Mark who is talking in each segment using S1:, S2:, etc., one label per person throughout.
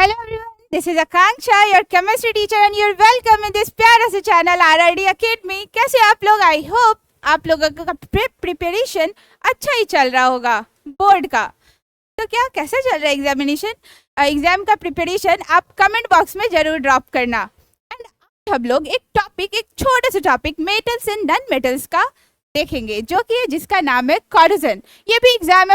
S1: Hello everyone, this is Akanksha, your chemistry teacher and you're welcome in this प्यारा सा channel RRD Academy। कैसे आप लोग? I hope आप लोगों का प्रिपरेशन अच्छा ही चल रहा होगा बोर्ड का। तो क्या कैसा चल रहा है एग्जाम का प्रिपरेशन? आप कमेंट बॉक्स में जरूर ड्रॉप करना। एंड आज हम लोग एक छोटा सा topic metals and non metals का देखेंगे, जो कि जिसका नाम है कोरोजन। ये भी एग्जाम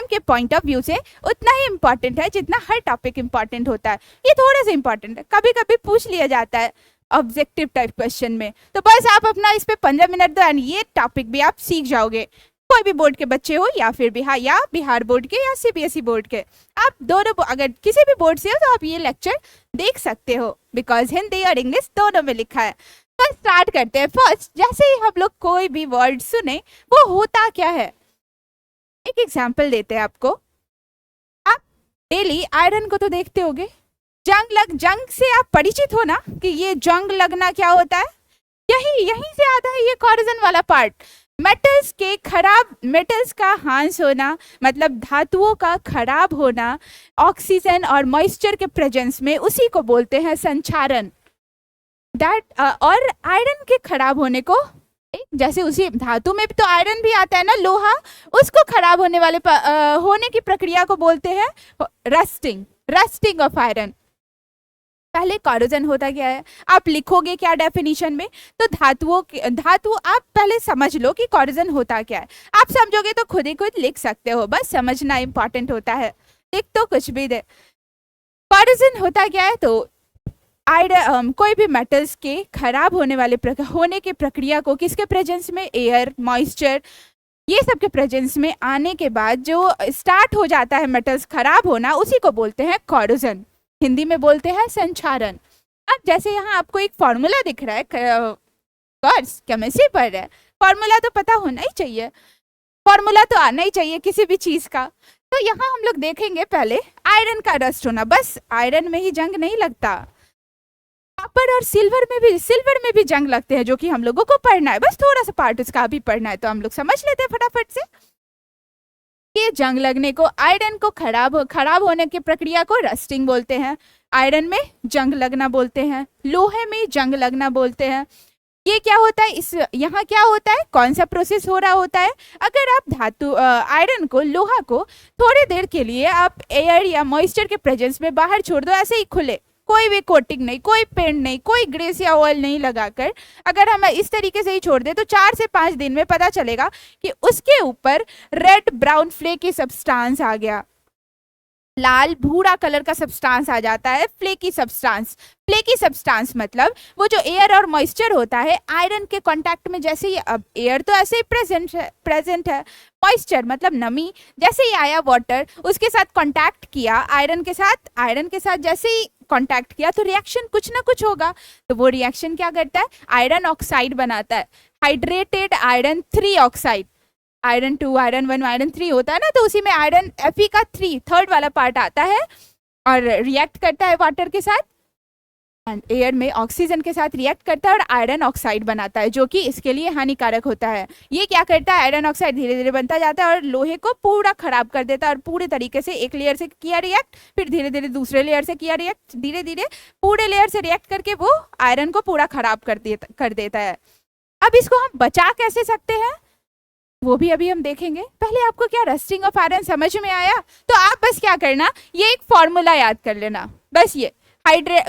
S1: के पॉइंट ऑफ व्यू से उतना ही इम्पोर्टेंट है जितना हर टॉपिक इम्पोर्टेंट होता है। ये थोड़ा सा इम्पोर्टेंट है, कभी कभी पूछ लिया जाता है ऑब्जेक्टिव टाइप क्वेश्चन में। तो बस आप अपना इस पे 15 मिनट दो एंड ये टॉपिक भी आप सीख जाओगे। कोई भी बोर्ड के बच्चे हो या फिर बिहार बोर्ड के या सीबीएसई बोर्ड के, आप दोनों अगर किसी भी बोर्ड से हो तो आप ये लेक्चर देख सकते हो, बिकॉज हिंदी और इंग्लिश दोनों में लिखा है। तो स्टार्ट करते हैं। फर्स्ट, जैसे ही हम लोग कोई भी वर्ड सुने वो होता क्या है, एक एग्जांपल देते हैं आपको। आप डेली आयरन को तो देखते होगे, जंग से आप परिचित हो ना कि ये जंग लगना क्या होता है। यहीं से आता है ये कोरोजन वाला पार्ट। मेटल्स का हांस होना मतलब धातुओं का खराब होना, ऑक्सीजन और मॉइस्चर के प्रेजेंस में, उसी को बोलते हैं संक्षारण। और आयरन के खराब होने को, जैसे उसी धातु में भी तो आयरन भी आता है ना, लोहा, उसको खराब होने वाले होने की प्रक्रिया को बोलते हैं रस्टिंग ऑफ आयरन। पहले कोरोजन होता क्या है आप लिखोगे क्या डेफिनेशन में, तो धातु आप पहले समझ लो कि कोरोजन होता क्या है। आप समझोगे तो खुद ही खुद लिख सकते हो, बस समझना इंपॉर्टेंट होता है। लिख तो कुछ भी दे। कोरोजन होता क्या है, तो कोई भी मेटल्स के खराब होने की प्रक्रिया को किसके प्रेजेंस में, एयर, मॉइस्चर, ये सब के प्रेजेंस में आने के बाद जो स्टार्ट हो जाता है मेटल्स खराब होना, उसी को बोलते हैं कोरोजन। हिंदी में बोलते हैं संक्षारण। अब जैसे यहाँ आपको एक फॉर्मूला दिख रहा है, कोर्स केमिस्ट्री पढ़ रहे हैं, फॉर्मूला तो पता होना ही चाहिए, फॉर्मूला तो आना ही चाहिए किसी भी चीज का। तो यहाँ हम लोग देखेंगे पहले आयरन का रस्ट होना। बस आयरन में ही जंग नहीं लगता, कॉपर और सिल्वर में भी जंग लगते हैं, जो कि हम लोगों को पढ़ना है। बस थोड़ा सा पार्ट उसका भी पढ़ना है, तो हम लोग समझ लेते हैं फटाफट से। ये जंग लगने को, आयरन को खराब होने की प्रक्रिया को रस्टिंग बोलते हैं। आयरन में जंग लगना बोलते हैं, लोहे में जंग लगना बोलते हैं। ये क्या होता है, यहाँ क्या होता है, कौन सा प्रोसेस हो रहा होता है। अगर आप आयरन को, लोहा को थोड़ी देर के लिए आप एयर या मॉइस्चर के प्रेजेंस में बाहर छोड़ दो, ऐसे ही खुले, कोई भी कोटिंग नहीं, कोई पेंट नहीं, कोई ग्रेस या ऑयल नहीं लगाकर अगर हम इस तरीके से ही छोड़ दे, तो 4 से 5 दिन में पता चलेगा कि उसके ऊपर रेड ब्राउन फ्लेकी सब्सटेंस आ गया, लाल भूरा कलर का सब्सटेंस आ जाता है, फ्लेकी सब्सटेंस मतलब वो जो एयर और मॉइस्चर होता है, आयरन के कांटेक्ट में जैसे ही, अब एयर तो ऐसे ही प्रेजेंट है, मॉइस्चर मतलब नमी, जैसे ही आया वाटर उसके साथ कांटेक्ट किया, आयरन के साथ जैसे ही कांटेक्ट किया तो रिएक्शन कुछ ना कुछ होगा। तो वो रिएक्शन क्या करता है, आयरन ऑक्साइड बनाता है, hydrated iron 3 oxide. Iron 2, iron 1, iron 3 होता है ना, तो उसी में आयरन Fe का 3 वाला पार्ट आता है और रिएक्ट करता है वाटर के साथ, एयर में ऑक्सीजन के साथ रिएक्ट करता है और आयरन ऑक्साइड बनाता है, जो कि इसके लिए हानिकारक होता है। ये क्या करता है, आयरन ऑक्साइड धीरे धीरे बनता जाता है और लोहे को पूरा खराब कर देता है, और पूरे तरीके से एक लेयर से किया रिएक्ट, फिर धीरे धीरे दूसरे लेयर से किया रिएक्ट, धीरे धीरे पूरे लेयर से रिएक्ट करके वो आयरन को पूरा खराब कर देता है। अब इसको हम बचा कैसे सकते हैं, वो भी अभी हम देखेंगे। पहले आपको क्या रस्टिंग ऑफ आयरन समझ में आया, तो आप बस क्या करना, ये एक फॉर्मूला याद कर लेना। बस ये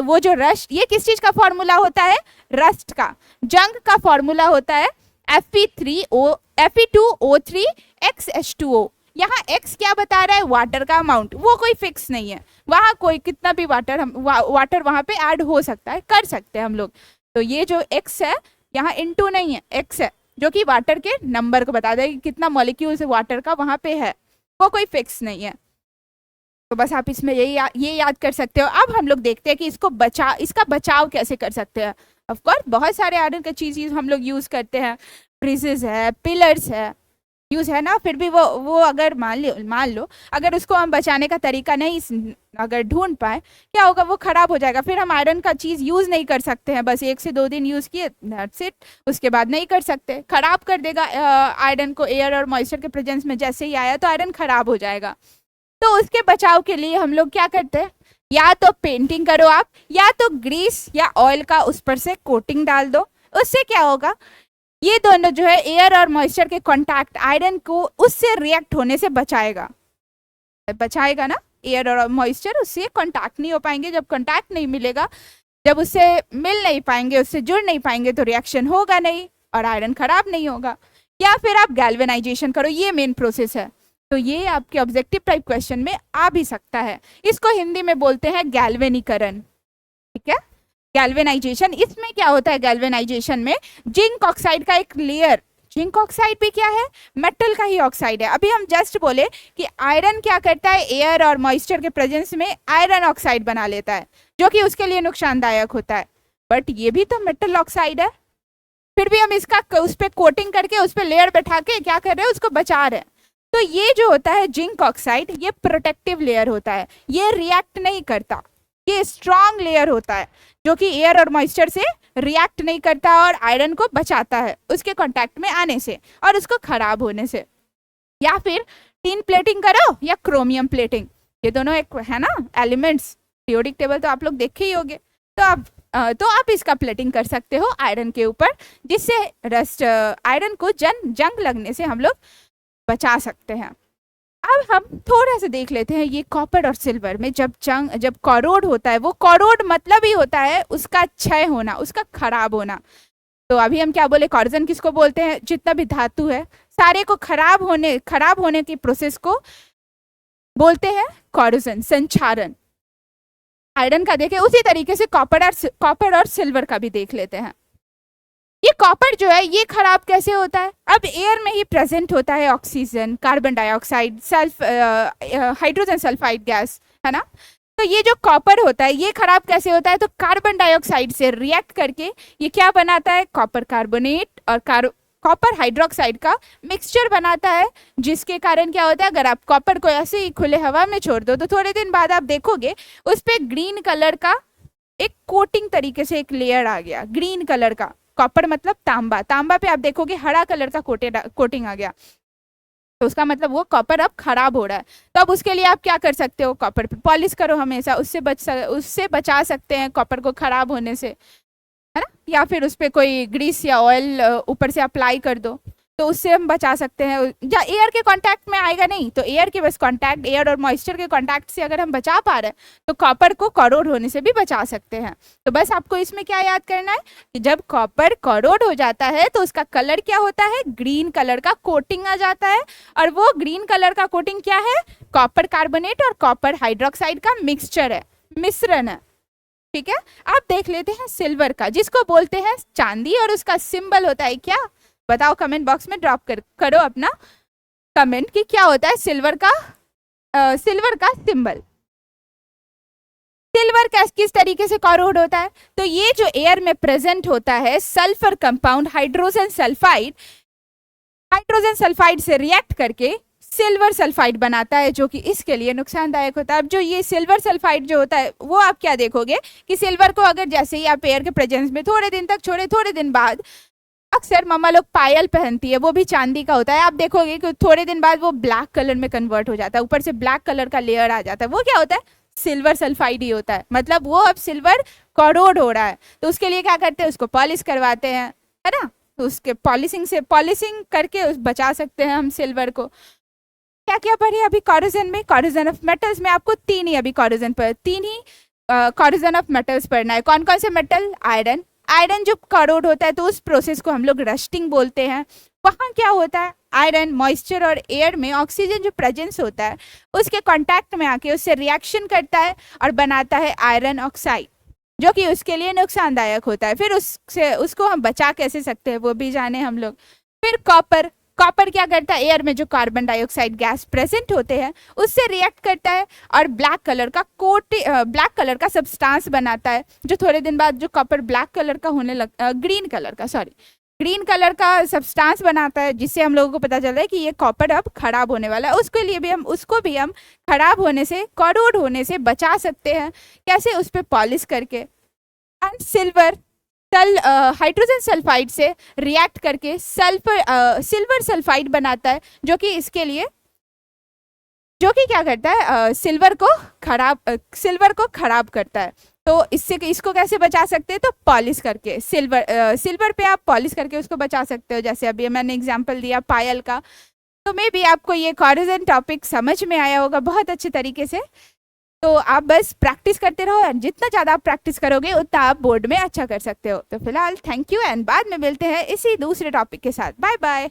S1: वो जो रस्ट, ये किस चीज का फॉर्मूला होता है, रस्ट का। जंग का फॉर्मूला होता है Fe2O3 XH2O। यहाँ X क्या बता रहा है, वाटर का अमाउंट, वो कोई फिक्स नहीं है, वहाँ कोई कितना भी वाटर वहाँ पे ऐड हो सकता है, कर सकते हैं हम लोग। तो ये जो X है यहाँ इनटू नहीं है, X है, जो कि वाटर के नंबर को बता देगा कि कितना मॉलिक्यूल्स वाटर का वहाँ पे है, वो कोई फिक्स नहीं है। तो बस आप इसमें ये याद कर सकते हो। अब हम लोग देखते हैं कि इसका बचाव कैसे कर सकते हैं। ऑफ कोर्स बहुत सारे आयरन का चीज हम लोग यूज करते हैं, ब्रिजेस है, पिलर्स है, यूज है ना, फिर भी वो अगर मान लो अगर उसको हम बचाने का तरीका नहीं अगर ढूंढ पाए, क्या होगा, वो खराब हो जाएगा, फिर हम आयरन का चीज यूज नहीं कर सकते हैं। बस 1 से 2 दिन यूज किए, दैट्स इट, उसके बाद नहीं कर सकते, खराब कर देगा आयरन को। एयर और मॉइस्चर के प्रेजेंस में जैसे ही आया तो आयरन खराब हो जाएगा। तो उसके बचाव के लिए हम लोग क्या करते हैं, या तो पेंटिंग करो आप, या तो ग्रीस या ऑयल का उस पर से कोटिंग डाल दो। उससे क्या होगा, ये दोनों जो है एयर और मॉइस्चर के कांटेक्ट आयरन को उससे रिएक्ट होने से बचाएगा ना। एयर और मॉइस्चर उससे कांटेक्ट नहीं हो पाएंगे। जब कांटेक्ट नहीं मिलेगा, जब उससे मिल नहीं पाएंगे, उससे जुड़ नहीं पाएंगे, तो रिएक्शन होगा नहीं और आयरन खराब नहीं होगा। या फिर आप गैल्वेनाइजेशन करो, ये मेन प्रोसेस है। तो ये आपके ऑब्जेक्टिव टाइप क्वेश्चन में आ भी सकता है। इसको हिंदी में बोलते हैं गैल्वेनीकरण, ठीक है, गैल्वेनाइजेशन। इसमें क्या होता है, गैल्वेनाइजेशन में जिंक ऑक्साइड का एक लेयर, जिंक ऑक्साइड भी क्या है, मेटल का ही ऑक्साइड है। अभी हम जस्ट बोले कि आयरन क्या करता है, एयर और मॉइस्चर के प्रेजेंस में आयरन ऑक्साइड बना लेता है, जो कि उसके लिए नुकसानदायक होता है। बट ये भी तो मेटल ऑक्साइड है, फिर भी हम इसका उस पर कोटिंग करके उस पर लेयर बैठा के क्या कर रहे हैं, उसको बचा रहे हैं। तो ये जो होता है जिंक ऑक्साइड, ये प्रोटेक्टिव लेयर होता है, ये रिएक्ट नहीं करता, ये स्ट्रॉन्ग लेयर होता है जो कि एयर और मॉइस्चर से रिएक्ट नहीं करता और आयरन को बचाता है उसके कांटेक्ट में आने से और उसको खराब होने से। या फिर टिन प्लेटिंग करो या क्रोमियम प्लेटिंग, ये दोनों एक है ना एलिमेंट्स, पीरियोडिक टेबल तो आप लोग देखे ही होंगे। तो आप इसका प्लेटिंग कर सकते हो आयरन के ऊपर, जिससे रस्ट आयरन को जंग लगने से हम लोग बचा सकते हैं। अब हम थोड़ा सा देख लेते हैं ये कॉपर और सिल्वर में जब कॉरोड होता है, वो कॉरोड मतलब ही होता है उसका क्षय होना, उसका खराब होना। तो अभी हम क्या बोले, कॉरोजन किसको बोलते हैं, जितना भी धातु है सारे को खराब होने की प्रोसेस को बोलते हैं कॉरोजन, संक्षारण। आयरन का देखें, उसी तरीके से कॉपर और सिल्वर का भी देख लेते हैं। ये कॉपर जो है ये खराब कैसे होता है, अब एयर में ही प्रेजेंट होता है oxygen, carbon dioxide, hydrogen sulphide gas, है ना। तो ये जो कॉपर होता है ये खराब कैसे होता है, तो कार्बन डाइऑक्साइड से रिएक्ट करके ये क्या बनाता है, कॉपर कार्बोनेट और कॉपर हाइड्रोक्साइड का मिक्सचर बनाता है, जिसके कारण क्या होता है, अगर आप कॉपर को ऐसे ही खुले हवा में छोड़ दो तो थोड़े दिन बाद आप देखोगे उस पर ग्रीन कलर का एक कोटिंग तरीके से एक लेयर आ गया, ग्रीन कलर का। कॉपर मतलब तांबा, तांबा पे आप देखोगे हरा कलर का कोटिंग आ गया, तो उसका मतलब वो कॉपर अब खराब हो रहा है। तो अब उसके लिए आप क्या कर सकते हो, कॉपर पे पॉलिश करो हमेशा, उससे बचा सकते हैं कॉपर को खराब होने से, है ना। या फिर उस पर कोई ग्रीस या ऑयल ऊपर से अप्लाई कर दो, तो उससे हम बचा सकते हैं। या एयर के कांटेक्ट में आएगा नहीं, तो एयर के बस कांटेक्ट, एयर और मॉइस्चर के कांटेक्ट से अगर हम बचा पा रहे हैं तो कॉपर को करोड होने से भी बचा सकते हैं। तो बस आपको इसमें क्या याद करना है कि जब कॉपर करोड हो जाता है तो उसका कलर क्या होता है, ग्रीन कलर का कोटिंग आ जाता है। और वो ग्रीन कलर का कोटिंग क्या है, कॉपर कार्बोनेट और कॉपर हाइड्रोक्साइड का मिक्सचर है, मिश्रण है, ठीक है। आप देख लेते हैं सिल्वर का, जिसको बोलते हैं चांदी, और उसका सिंबल होता है क्या, बताओ कमेंट बॉक्स में ड्रॉप करो अपना कमेंट कि क्या होता है सिल्वर का सिंबल। सिल्वर किस तरीके से कॉरोड होता है, तो ये जो एयर में प्रेजेंट होता है सल्फर कंपाउंड हाइड्रोजन सल्फाइड से रिएक्ट करके सिल्वर सल्फाइड बनाता है, जो कि इसके लिए नुकसानदायक होता है। अब जो ये सिल्वर सल्फाइड जो होता है वो आप क्या देखोगे कि सिल्वर को अगर जैसे ही आप एयर के प्रेजेंस में थोड़े दिन तक छोड़े, थोड़े दिन बाद अक्सर मम्मा लोग पायल पहनती है, वो भी चांदी का होता है, आप देखोगे कि थोड़े दिन बाद वो ब्लैक कलर में कन्वर्ट हो जाता है, ऊपर से ब्लैक कलर का लेयर आ जाता है, वो क्या होता है, सिल्वर सल्फाइड ही होता है। मतलब वो अब सिल्वर करोड हो रहा है, तो उसके लिए क्या करते हैं, उसको पॉलिश करवाते हैं, है ना। तो उसके पॉलिशिंग करके बचा सकते हैं हम सिल्वर को। क्या क्या पढ़े अभी कॉरोजन में, कॉरोजन ऑफ मेटल्स में आपको तीन ही कॉरोजन ऑफ मेटल्स पढ़ना है। कौन कौन से मेटल, आयरन जो करोड होता है तो उस प्रोसेस को हम लोग रस्टिंग बोलते हैं। वहाँ क्या होता है, आयरन मॉइस्चर और एयर में ऑक्सीजन जो प्रेजेंस होता है उसके कांटेक्ट में आके उससे रिएक्शन करता है और बनाता है आयरन ऑक्साइड, जो कि उसके लिए नुकसानदायक होता है। फिर उसको हम बचा कैसे सकते हैं वो भी जाने हम लोग। फिर कॉपर क्या करता है, एयर में जो कार्बन डाइऑक्साइड गैस प्रेजेंट होते हैं उससे रिएक्ट करता है और ब्लैक कलर का सब्सटेंस बनाता है, जो थोड़े दिन बाद जो कॉपर ब्लैक कलर का ग्रीन कलर का सब्सटेंस बनाता है, जिससे हम लोगों को पता चलता है कि ये कॉपर अब खराब होने वाला है। उसको भी हम खराब होने से, करोड होने से बचा सकते हैं। कैसे, उस पर पॉलिश करके। एंड सिल्वर हाइड्रोजन सल्फाइड से रिएक्ट करके सिल्वर सल्फाइड बनाता है, जो कि इसके लिए जो कि क्या करता है, सिल्वर को खराब करता है। तो इससे इसको कैसे बचा सकते हैं, तो पॉलिश करके, सिल्वर पे आप पॉलिश करके उसको बचा सकते हो। जैसे अभी मैंने एग्जांपल दिया पायल का। तो मे बी आपको ये कॉरिजन टॉपिक समझ में आया होगा बहुत अच्छे तरीके से। तो आप बस प्रैक्टिस करते रहो, एंड जितना ज़्यादा आप प्रैक्टिस करोगे उतना आप बोर्ड में अच्छा कर सकते हो। तो फिलहाल थैंक यू, एंड बाद में मिलते हैं इसी दूसरे टॉपिक के साथ। Bye bye.